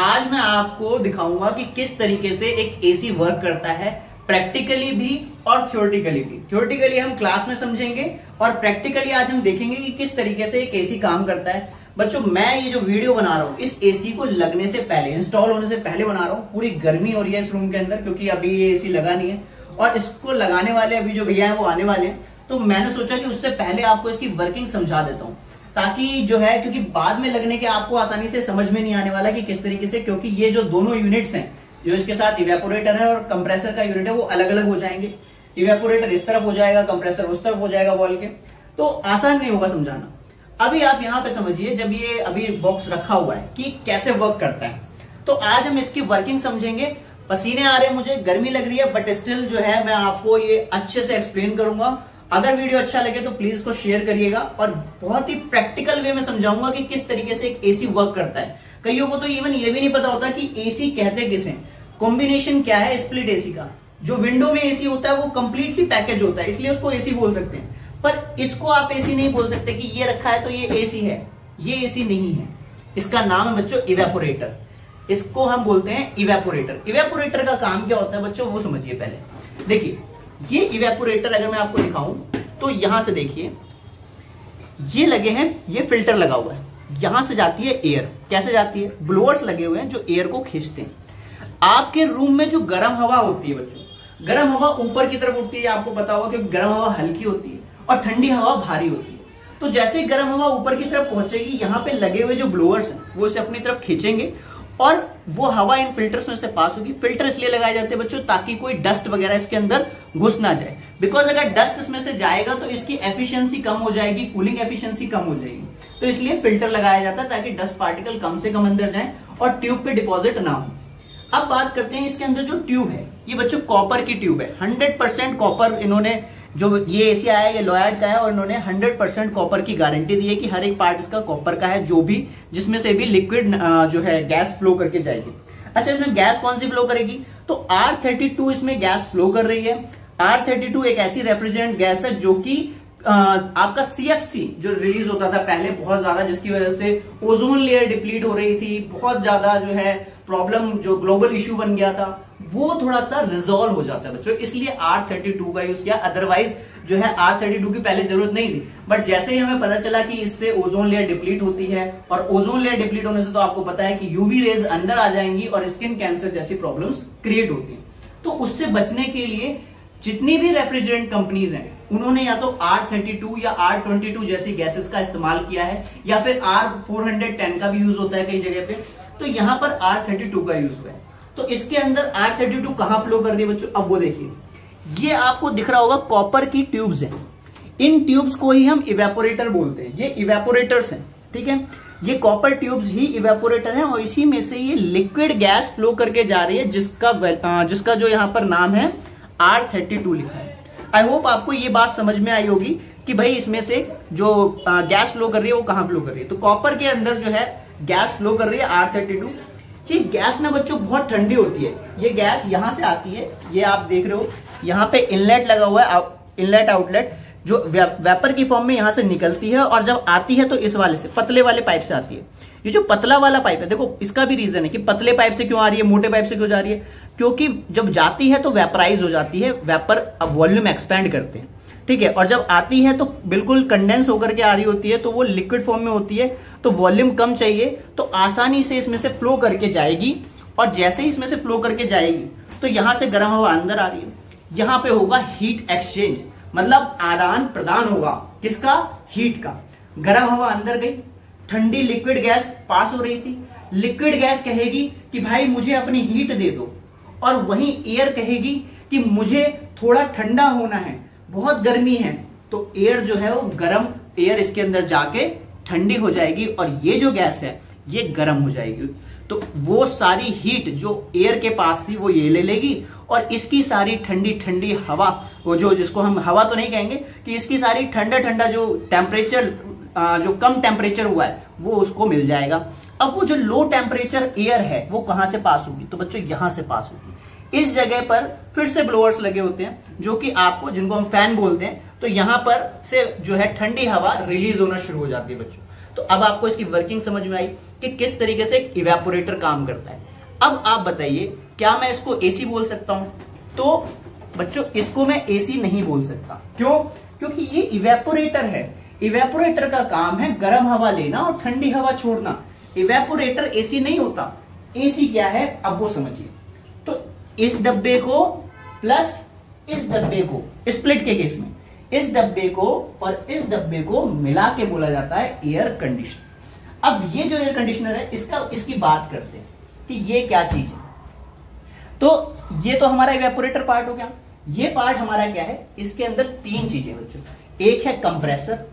आज मैं आपको दिखाऊंगा कि किस तरीके से एक एसी वर्क करता है, प्रैक्टिकली भी और थ्योरेटिकली भी। थ्योरेटिकली हम क्लास में समझेंगे और प्रैक्टिकली आज हम देखेंगे कि किस तरीके से एक एसी काम करता है। बच्चों, मैं ये जो वीडियो बना रहा हूँ इस एसी को लगने से पहले, इंस्टॉल होने से पहले बना रहा हूँ। पूरी गर्मी हो रही है इस रूम के अंदर क्योंकि अभी ये एसी लगा नहीं है और इसको लगाने वाले अभी जो भैया है वो आने वाले हैं। तो मैंने सोचा कि उससे पहले आपको इसकी वर्किंग समझा देता हूँ, ताकि जो है, क्योंकि बाद में लगने के आपको आसानी से समझ में नहीं आने वाला कि किस तरीके से, क्योंकि ये जो दोनों यूनिट्स हैं, जो इसके साथ इवेपोरेटर है और कंप्रेसर का यूनिट है, वो अलग अलग हो जाएंगे। इवेपोरेटर इस तरफ हो जाएगा, कंप्रेसर उस तरफ हो जाएगा वॉल के, तो आसान नहीं होगा समझाना। अभी आप यहाँ पे समझिए, जब ये अभी बॉक्स रखा हुआ है कि कैसे वर्क करता है, तो आज हम इसकी वर्किंग समझेंगे। पसीने आ रहे हैं, मुझे गर्मी लग रही है, बट स्टिल जो है मैं आपको ये अच्छे से एक्सप्लेन करूंगा। अगर वीडियो अच्छा लगे तो प्लीज इसको शेयर करिएगा और बहुत ही प्रैक्टिकल वे में समझाऊंगा कि किस तरीके से एक एसी वर्क करता है। कईयों को तो इवन ये भी नहीं पता होता कि एसी कहते किसे, कॉम्बिनेशन क्या है स्प्लिट एसी का। जो विंडो में एसी होता है वो कंप्लीटली पैकेज होता है, इसलिए उसको एसी बोल सकते हैं, पर इसको आप एसी नहीं बोल सकते कि ये रखा है तो ये एसी है। ये एसी नहीं है, इसका नाम है बच्चों इवेपोरेटर। इसको हम बोलते हैं इवेपोरेटर। इवेपोरेटर का काम क्या होता है बच्चों, वो समझिए पहले। देखिए, ये इवेपोरेटर अगर मैं आपको दिखाऊं तो यहां से देखिए, ये लगे हैं, ये फिल्टर लगा हुआ है, यहां से जाती है एयर। कैसे जाती है? ब्लोअर्स लगे हुए हैं जो एयर को खींचते हैं। आपके रूम में जो गर्म हवा होती है बच्चों, गर्म हवा ऊपर की तरफ उठती है, आपको पता होगा, क्योंकि गर्म हवा हल्की होती है और ठंडी हवा भारी होती है। तो जैसे गर्म हवा ऊपर की तरफ पहुंचेगी, यहां पे लगे हुए जो ब्लोअर्स हैं वो इसे अपनी तरफ खींचेंगे और वो हवा इन फिल्टर्स में से पास होगी। फिल्टर इसलिए लगाए जाते हैं बच्चों ताकि कोई डस्ट वगैरह इसके अंदर घुस ना जाए, बिकॉज अगर डस्ट इसमें से जाएगा तो इसकी एफिशिएंसी कम हो जाएगी, कूलिंग एफिशिएंसी कम हो जाएगी। तो इसलिए फिल्टर लगाया जाता है ताकि डस्ट पार्टिकल कम से कम अंदर जाए और ट्यूब पे डिपॉजिट ना हो। अब बात करते हैं इसके अंदर जो ट्यूब है, ये बच्चों कॉपर की ट्यूब है। 100% कॉपर, इन्होंने जो ये एसी आया है ये लॉयड का है और इन्होंने 100% कॉपर की गारंटी दी है कि हर एक पार्ट इसका कॉपर का है, जो भी जिसमें से भी लिक्विड जो है गैस फ्लो करके जाएगी। अच्छा, इसमें गैस कौन सी फ्लो करेगी? तो R32 इसमें गैस फ्लो कर रही है। R32 एक ऐसी रेफ्रिजरेंट गैस है जो कि आपका CFC जो रिलीज होता था पहले बहुत ज्यादा, जिसकी वजह से ओजोन लेयर डिप्लीट हो रही थी, बहुत ज्यादा जो है प्रॉब्लम, जो ग्लोबल इश्यू बन गया था, वो थोड़ा सा रिजॉल्व हो जाता है बच्चों, इसलिए R32 का यूज किया। अदरवाइज जो है R32 की पहले जरूरत नहीं थी, बट जैसे ही हमें पता चला कि इससे ओजोन लेयर डिप्लीट होती है और ओजोन लेयर डिप्लीट होने से तो आपको पता है कि यूवी रेज अंदर आ जाएंगी और स्किन कैंसर जैसी प्रॉब्लम्स क्रिएट होती हैं। तो उससे बचने के लिए जितनी भी रेफ्रिजरेंट कंपनीज हैं उन्होंने या तो R32 या R22 जैसी गैसेस का इस्तेमाल किया है, या फिर R410 का भी यूज होता है कई जगह पे। तो यहां पर R32 का यूज हुआ है। तो इसके अंदर R32 कहां फ्लो कर रही है बच्चों? अब वो देखिए, ये आपको दिख रहा होगा कॉपर की ट्यूब्स हैं। इन ट्यूब्स को ही हम इवेपोरेटर बोलते हैं। ये इवेपोरेटर्स हैं, ठीक है। ये कॉपर ट्यूब्स ही इवेपोरेटर हैं और इसी में से ये लिक्विड गैस फ्लो करके जा रही है, जिसका जो यहां पर नाम है R32 लिखा है। आई होप आपको ये बात समझ में आई होगी कि भाई इसमें से जो गैस फ्लो कर रही है वो कहां फ्लो कर रही है। तो कॉपर के अंदर जो है गैस फ्लो कर रही है R32। ये गैस ना बच्चों बहुत ठंडी होती है। ये गैस यहां से आती है, ये आप देख रहे हो, यहाँ पे इनलेट लगा हुआ है, इनलेट आउटलेट, जो वेपर की फॉर्म में यहां से निकलती है और जब आती है तो इस वाले से, पतले वाले पाइप से आती है। ये जो पतला वाला पाइप है, देखो इसका भी रीजन है कि पतले पाइप से क्यों आ रही है, मोटे पाइप से क्यों जा रही है, क्योंकि जब जाती है तो वेपराइज हो जाती है, वेपर वॉल्यूम एक्सपेंड करते हैं, ठीक है। और जब आती है तो बिल्कुल कंडेंस होकर के आ रही होती है, तो वो लिक्विड फॉर्म में होती है, तो वॉल्यूम कम चाहिए, तो आसानी से इसमें से फ्लो करके जाएगी। और जैसे ही इसमें से फ्लो करके जाएगी तो यहां से गर्म हवा अंदर आ रही है, यहां पे होगा हीट एक्सचेंज, मतलब आदान प्रदान होगा किसका? हीट का। गर्म हवा अंदर गई, ठंडी लिक्विड गैस पास हो रही थी। लिक्विड गैस कहेगी कि भाई मुझे अपनी हीट दे दो, और वहीं एयर कहेगी कि मुझे थोड़ा ठंडा होना है, बहुत गर्मी है। तो एयर जो है वो गर्म एयर इसके अंदर जाके ठंडी हो जाएगी और ये जो गैस है ये गर्म हो जाएगी। तो वो सारी हीट जो एयर के पास थी वो ये ले लेगी और इसकी सारी ठंडी ठंडी हवा, वो जो जिसको हम हवा तो नहीं कहेंगे, कि इसकी सारी ठंडा ठंडा जो टेम्परेचर, जो कम टेम्परेचर हुआ है वो उसको मिल जाएगा। अब वो जो लो टेम्परेचर एयर है वो कहां से पास होगी? तो बच्चों यहां से पास होगी। इस जगह पर फिर से ब्लोअर्स लगे होते हैं, जो कि आपको, जिनको हम फैन बोलते हैं, तो यहां पर से जो है ठंडी हवा रिलीज होना शुरू हो जाती है बच्चों। तो तो अब आपको इसकी वर्किंग समझ में आई कि किस तरीके से एक इवेपोरेटर काम करता है। अब आप बताइए, क्या मैं इसको एसी बोल सकता हूं? तो बच्चों इसको मैं एसी नहीं बोल सकता। क्यों? क्योंकि ये इवेपोरेटर है। इवेपोरेटर का काम है गर्म हवा लेना और ठंडी हवा छोड़ना। इवेपोरेटर एसी नहीं होता। एसी क्या है अब वो समझिए। तो इस डब्बे को प्लस इस डब्बे को, स्प्लिट के केस में इस डब्बे को और इस डब्बे को मिला के बोला जाता है एयर कंडीशनर। अब ये जो एयर कंडीशनर है इसकी बात करते हैं कि ये क्या चीज है। तो ये तो हमारा इवेपोरेटर पार्ट हो गया। ये पार्ट हमारा क्या है, इसके अंदर तीन चीजें बच्चों। एक है कंप्रेसर,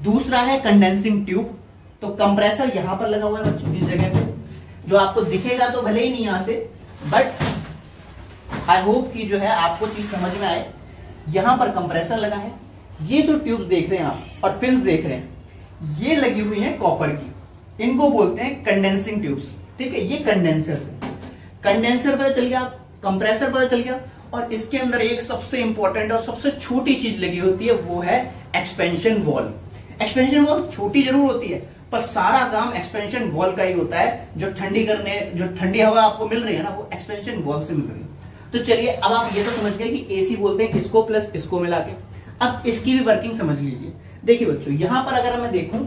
दूसरा है कंडेंसिंग ट्यूब। तो कंप्रेसर यहां पर लगा हुआ है बच्चों, इस जगह पे, जो आपको दिखेगा तो भले ही नहीं यहां से, बट आई होप कि जो है आपको चीज समझ में आए। यहां पर कंप्रेसर लगा है। ये जो ट्यूब्स देख रहे हैं आप और फिन्स देख रहे हैं, ये लगी हुई है कॉपर की। इनको बोलते हैं कंडेंसिंग ट्यूब्स। ठीक है, ये कंडेंसर है। कंडेंसर पता चल गया, कंप्रेसर पता चल गया, और इसके अंदर एक सबसे इंपॉर्टेंट और सबसे छोटी चीज लगी होती है, वो है एक्सपेंशन वॉल्व। एक्सपेंशन वॉल्व छोटी जरूर होती है, पर सारा काम एक्सपेंशन वॉल्व का ही होता है। जो ठंडी हवा आपको मिल रही है ना, वो एक्सपेंशन वॉल्व से मिल रही है। तो चलिए, अब आप ये तो समझ गए कि एसी बोलते हैं इसको प्लस इसको मिला के। अब इसकी भी वर्किंग समझ लीजिए। देखिए बच्चों, यहां पर अगर मैं देखूं,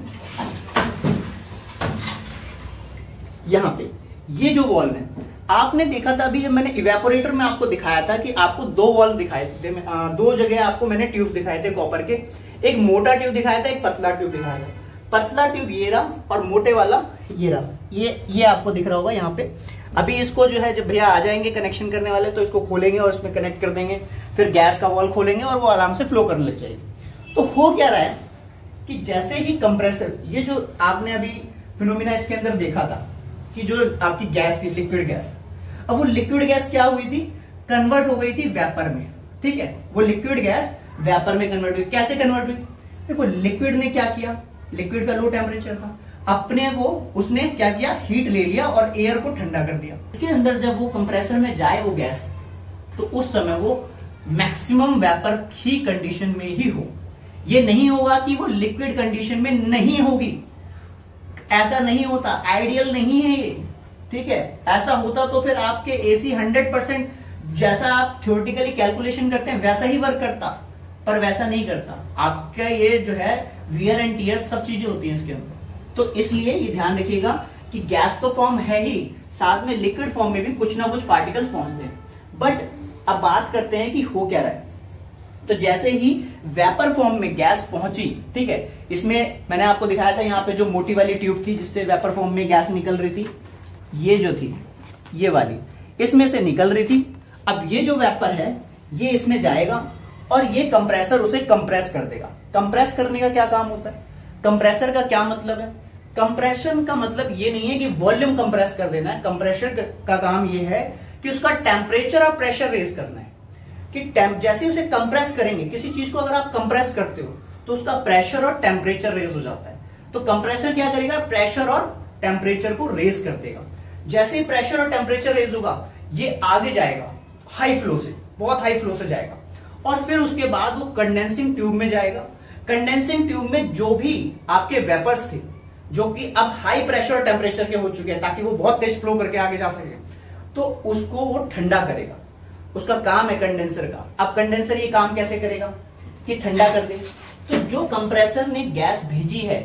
यहां पे ये जो वॉल्व है, आपने देखा था अभी जब मैंने इवेपोरेटर में आपको दिखाया था कि आपको दो वॉल्व दिखाए थे, दो जगह आपको मैंने ट्यूब दिखाए थे कॉपर के। एक मोटा ट्यूब दिखाया था, एक पतला ट्यूब दिखाया था। पतला ट्यूब ये रहा और मोटे वाला ये रहा। ये आपको दिख रहा होगा यहाँ पे। अभी इसको जो है, जब भैया आ जाएंगे कनेक्शन करने वाले, तो इसको खोलेंगे और इसमें कनेक्ट कर देंगे, फिर गैस का वॉल्व खोलेंगे और वो आराम से फ्लो करने लग जाएगी। तो हो क्या रहा है कि जैसे ही कंप्रेसर, ये जो आपने अभी फिनोमिना इसके अंदर देखा था कि जो आपकी गैस थी लिक्विड गैस, अब वो लिक्विड गैस क्या हुई थी, कन्वर्ट हो गई थी वेपर में। ठीक है, वो लिक्विड गैस वेपर में कन्वर्ट हुई। कैसे कन्वर्ट हुई? देखो, लिक्विड ने क्या किया, लिक्विड का लो टेम्परेचर था, अपने को उसने क्या किया, हीट ले लिया और एयर को ठंडा कर दिया। इसके अंदर जब वो कंप्रेसर में जाए वो गैस, तो उस समय वो मैक्सिमम वेपर की कंडीशन में ही हो। ये नहीं होगा कि वो लिक्विड कंडीशन में नहीं होगी, ऐसा नहीं होता, आइडियल नहीं है ये। ठीक है, ऐसा होता तो फिर आपके एसी 100% जैसा आप थ्योरेटिकली कैलकुलेशन करते हैं वैसा ही वर्क करता, पर वैसा नहीं करता। आपका ये जो है वियर एंड टीयर सब चीजें होती हैं इसके अंदर। तो इसलिए ये ध्यान रखिएगा कि गैस तो फॉर्म है ही, साथ में लिक्विड फॉर्म में भी कुछ ना कुछ पार्टिकल्स पहुंचते हैं। बट अब बात करते हैं कि हो क्या रहा है। तो जैसे ही वेपर फॉर्म में गैस पहुंची, ठीक है, इसमें मैंने आपको दिखाया था यहाँ पे जो मोटी वाली ट्यूब थी जिससे वेपर फॉर्म में गैस निकल रही थी, ये जो थी ये वाली, इसमें से निकल रही थी। अब ये जो वेपर है ये इसमें जाएगा और ये कंप्रेसर उसे कंप्रेस कर देगा। कंप्रेस करने का क्या काम होता है, कंप्रेसर का क्या मतलब है? कंप्रेशन का मतलब ये नहीं है कि वॉल्यूम कंप्रेस कर देना है। कंप्रेसर का काम ये है कि उसका टेम्परेचर और प्रेशर रेज करना है। कि जैसे उसे कंप्रेस करेंगे, किसी चीज को अगर आप कंप्रेस करते हो तो उसका प्रेशर और टेम्परेचर रेज हो जाता है। तो कंप्रेसर क्या करेगा, प्रेशर और टेम्परेचर को रेज कर देगा। जैसे ही प्रेशर और टेम्परेचर रेज होगा, ये आगे जाएगा हाई फ्लो से, बहुत हाई फ्लो से जाएगा, और फिर उसके बाद वो कंडेंसिंग ट्यूब में जाएगा। कंडेंसिंग ट्यूब में जो भी आपके वेपर्स थे, जो कि अब हाई प्रेशर और टेम्परेचर के हो चुके हैं ताकि वो बहुत तेज फ्लो करके आगे जा सके, तो उसको वो ठंडा करेगा। उसका काम है कंडेंसर का। अब कंडेंसर ये काम कैसे करेगा कि ठंडा कर दे। तो जो कंप्रेसर ने गैस भेजी है,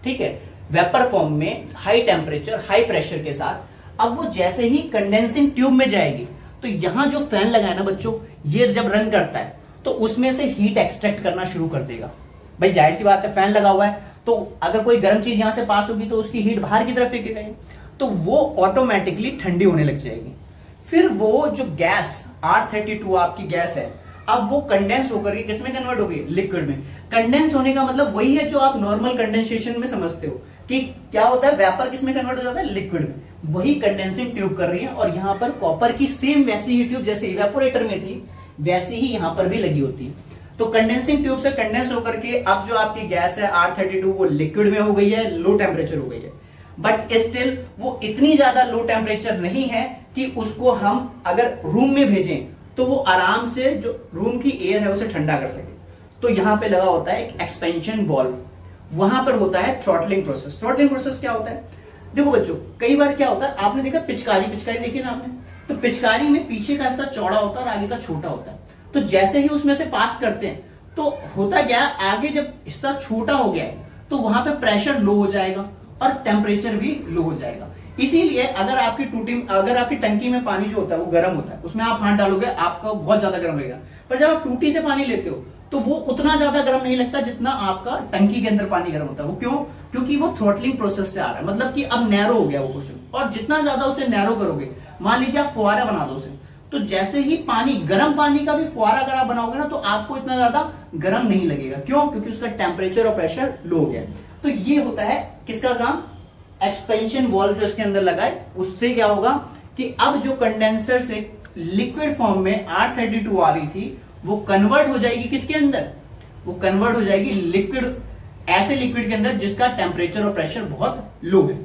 ठीक है, वेपर फॉर्म में हाई टेम्परेचर हाई प्रेशर के साथ, अब वो जैसे ही कंडेंसिंग ट्यूब में जाएगी, तो यहां जो फैन लगा है ना बच्चों, ये जब रन करता है तो उसमें से हीट एक्सट्रैक्ट करना शुरू कर देगा। भाई जाहिर सी बात है, फैन लगा हुआ है तो अगर कोई गर्म चीज यहां से पास होगी तो उसकी हीट बाहर की तरफ फेंकेगा, तो वो ऑटोमेटिकली ठंडी होने लग जाएगी। फिर वो जो गैस R32 आपकी गैस है, अब वो कंडेंस होकर के किसमें कन्वर्ट होगी, लिक्विड में। कंडेंस होने का मतलब वही है जो आप नॉर्मल कंडेंसेशन में समझते हो कि क्या होता है, वेपर किसमें कन्वर्ट हो जाता है, लिक्विड में। वही कंडेंसिंग ट्यूब कर रही है, और यहां पर कॉपर की सेम वैसी ही ट्यूब जैसे इवेपोरेटर में थी वैसी ही यहां पर भी लगी होती है। तो कंडेंसिंग ट्यूब से कंडेंस होकर के अब जो आपकी गैस है R32 वो लिक्विड में हो गई है, लो टेम्परेचर हो गई है। बट स्टिल वो इतनी ज्यादा लो टेम्परेचर नहीं है कि उसको हम अगर रूम में भेजें तो वो आराम से जो रूम की एयर है उसे ठंडा कर सके। तो यहां पे लगा होता है एक एक्सपेंशन वॉल्व, वहां पर होता है थ्रॉटलिंग प्रोसेस। थ्रॉटलिंग प्रोसेस क्या होता है? देखो बच्चों, कई बार क्या होता है, आपने देखा पिचकारी देखी ना आपने, तो पिचकारी में पीछे का हिस्सा चौड़ा होता है और आगे का छोटा होता है। तो जैसे ही उसमें से पास करते हैं तो होता क्या है, आगे जब हिस्सा छोटा हो गया है तो वहां पे प्रेशर लो हो जाएगा और टेम्परेचर भी लो हो जाएगा। इसीलिए अगर आपकी टंकी में पानी जो होता है वो गर्म होता है, उसमें आप हाथ डालोगे आपका बहुत ज्यादा गर्म लगेगा, पर जब आप टूटी से पानी लेते हो तो वो उतना ज्यादा गर्म नहीं लगता जितना आपका टंकी के अंदर पानी गर्म होता है। वो क्यों? क्योंकि वो थ्रॉटलिंग प्रोसेस से आ रहा है, मतलब कि अब नैरो हो गया वो पोर्शन, और जितना ज्यादा उसे नैरो करोगे, मान लीजिए आप फुहारा बना दो उसे, तो जैसे ही गर्म पानी का भी फुहारा अगर आप बनाओगे ना तो आपको इतना ज्यादा गर्म नहीं लगेगा। क्यों? क्योंकि उसका टेम्परेचर और प्रेशर लो हो गया। तो ये होता है किसका काम? एक्सपेंशन वाल्व जो इसके अंदर लगा है, उससे क्या होगा कि अब जो कंडेंसर से लिक्विड फॉर्म में R32 आ रही थी वो कन्वर्ट हो जाएगी किसके अंदर? वो कन्वर्ट हो जाएगी ऐसे लिक्विड के अंदर जिसका टेम्परेचर और प्रेशर बहुत लो है।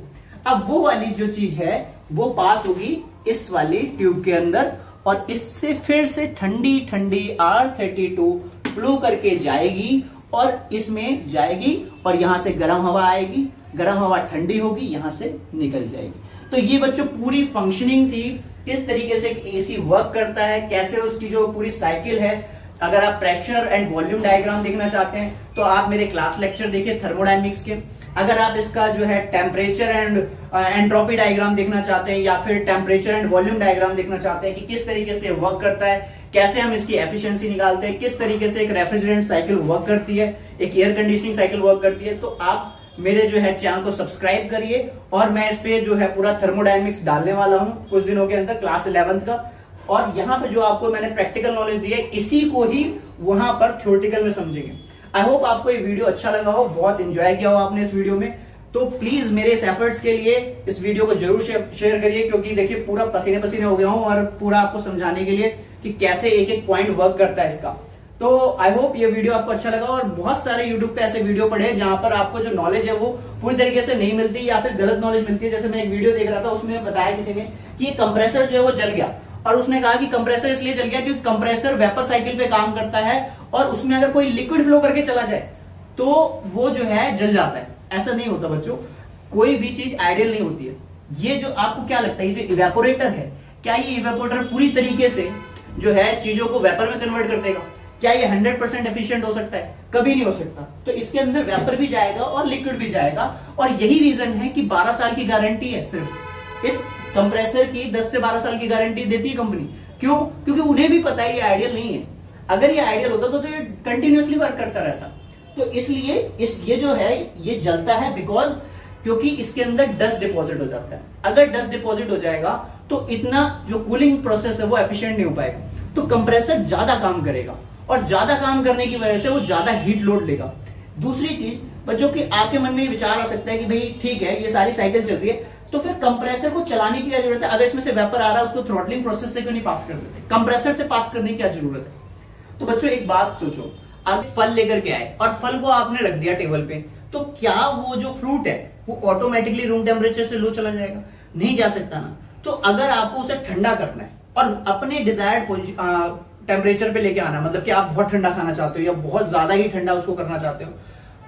अब वो वाली जो चीज है वो पास होगी इस वाली ट्यूब के अंदर, और इससे फिर से ठंडी R32 फ्लो करके जाएगी और इसमें जाएगी, और यहां से गर्म हवा आएगी, गर्म हवा ठंडी होगी, यहां से निकल जाएगी। तो ये बच्चों पूरी फंक्शनिंग थी, किस तरीके से एक एसी वर्क करता है, कैसे उसकी जो पूरी साइकिल है। अगर आप प्रेशर एंड वॉल्यूम डायग्राम देखना चाहते हैं तो आप मेरे क्लास लेक्चर देखिए थर्मोडायनेमिक्स के। अगर आप इसका जो है टेम्परेचर एंड एंट्रोपी डायग्राम देखना चाहते हैं, या फिर टेम्परेचर एंड वॉल्यूम डायग्राम देखना चाहते हैं कि किस तरीके से वर्क करता है, कैसे हम इसकी एफिशिएंसी निकालते हैं, किस तरीके से एक रेफ्रिजरेंट साइकिल वर्क करती है, एक एयर कंडीशनिंग साइकिल वर्क करती है, तो आप मेरे जो है चैनल को सब्सक्राइब करिए। और मैं इस पे जो है पूरा थर्मोडायनेमिक्स डालने वाला हूं कुछ दिनों के अंदर, क्लास 11th का। और यहाँ पे जो आपको मैंने प्रैक्टिकल नॉलेज दी है, इसी को ही वहां पर थ्योरेटिकल में समझेंगे। आई होप आपको ये वीडियो अच्छा लगा हो, बहुत एंजॉय किया हो आपने इस वीडियो में। तो प्लीज मेरे इस एफर्ट्स के लिए इस वीडियो को जरूर शेयर करिए, क्योंकि देखिए पूरा पसीने पसीने हो गया हूं और पूरा आपको समझाने के लिए कि कैसे एक एक पॉइंट वर्क करता है इसका। तो आई होप ये वीडियो आपको अच्छा लगा। और बहुत सारे यूट्यूब पे ऐसे वीडियो पड़े हैं जहां पर आपको जो नॉलेज है वो पूरी तरीके से नहीं मिलती या फिर गलत नॉलेज मिलती है। जैसे मैं एक वीडियो देख रहा था, उसमें बताया किसी ने कि ये कंप्रेसर जो है वो जल गया, और उसने कहा कि कंप्रेसर इसलिए जल गया क्योंकि कंप्रेसर वेपर साइकिल पे काम करता है और उसमें अगर कोई लिक्विड फ्लो करके चला जाए तो वो जो है जल जाता है। ऐसा नहीं होता बच्चों, कोई भी चीज आइडियल नहीं होती है। ये जो आपको क्या लगता है, ये जो इवेपोरेटर है, क्या ये इवेपोरेटर पूरी तरीके से जो है चीजों को वेपर में कन्वर्ट कर देगा? क्या ये 100% एफिशिएंट हो सकता है? कभी नहीं हो सकता। तो इसके अंदर वेपर भी जाएगा और लिक्विड भी जाएगा, और यही रीजन है कि 12 साल की गारंटी है सिर्फ इस कंप्रेसर की। 10 से 12 साल की गारंटी देती है कंपनी। क्यों? क्योंकि उन्हें भी पता है ये आइडियल नहीं है। अगर ये आइडियल होता तो ये कंटिन्यूअसली वर्क करता रहता। तो इसलिए ये जो है ये जलता है क्योंकि इसके अंदर डस्ट डिपॉजिट हो जाता है। अगर डस्ट डिपॉजिट हो जाएगा तो इतना जो कूलिंग प्रोसेस है वो एफिशिएंट नहीं हो पाएगा, तो कंप्रेसर ज्यादा काम करेगा, और ज्यादा काम करने की वजह से वो ज्यादा हीट लोड लेगा। दूसरी चीज बच्चों की आपके मन में विचार आ सकता है कि भाई ठीक है, ये सारी साइकिल चल रही है, तो फिर कंप्रेसर को चलाने की क्या जरूरत है? अगर इसमें से वेपर आ रहा है उसको थ्रॉटलिंग प्रोसेस से क्यों नहीं पास कर देते? कंप्रेसर से पास करने की क्या जरूरत है? तो बच्चों एक बात सोचो, आप फल लेकर के आए और फल को आपने रख दिया टेबल पे, तो क्या वो जो फ्रूट है वो ऑटोमेटिकली रूम टेम्परेचर से लो चला जाएगा? नहीं जा सकता ना। तो अगर आपको उसे ठंडा करना है और अपने डिजायर्ड टेम्परेचर पे लेके आना, मतलब कि आप बहुत ठंडा खाना चाहते हो या बहुत ज्यादा ही ठंडा उसको करना चाहते हो,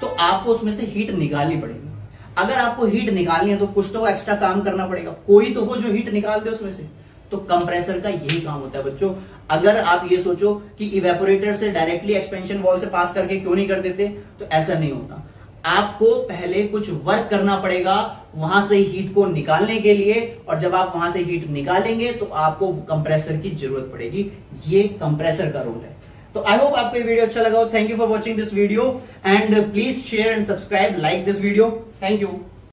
तो आपको उसमें से हीट निकालनी पड़ेगी। अगर आपको हीट निकालनी है तो कुछ तो एक्स्ट्रा काम करना पड़ेगा, कोई तो हो जो हीट निकाल दे उसमें से। तो कंप्रेसर का यही काम होता है बच्चों। अगर आप ये सोचो कि इवेपोरेटर से डायरेक्टली एक्सपेंशन वॉल से पास करके क्यों नहीं कर देते, तो ऐसा नहीं होता। आपको पहले कुछ वर्क करना पड़ेगा वहां से हीट को निकालने के लिए, और जब आप वहां से हीट निकालेंगे तो आपको कंप्रेसर की जरूरत पड़ेगी। ये कंप्रेसर का रोल है। तो आई होप आपको ये वीडियो अच्छा लगा हो। Thank you for watching this video and please share and subscribe, like this video. Thank you.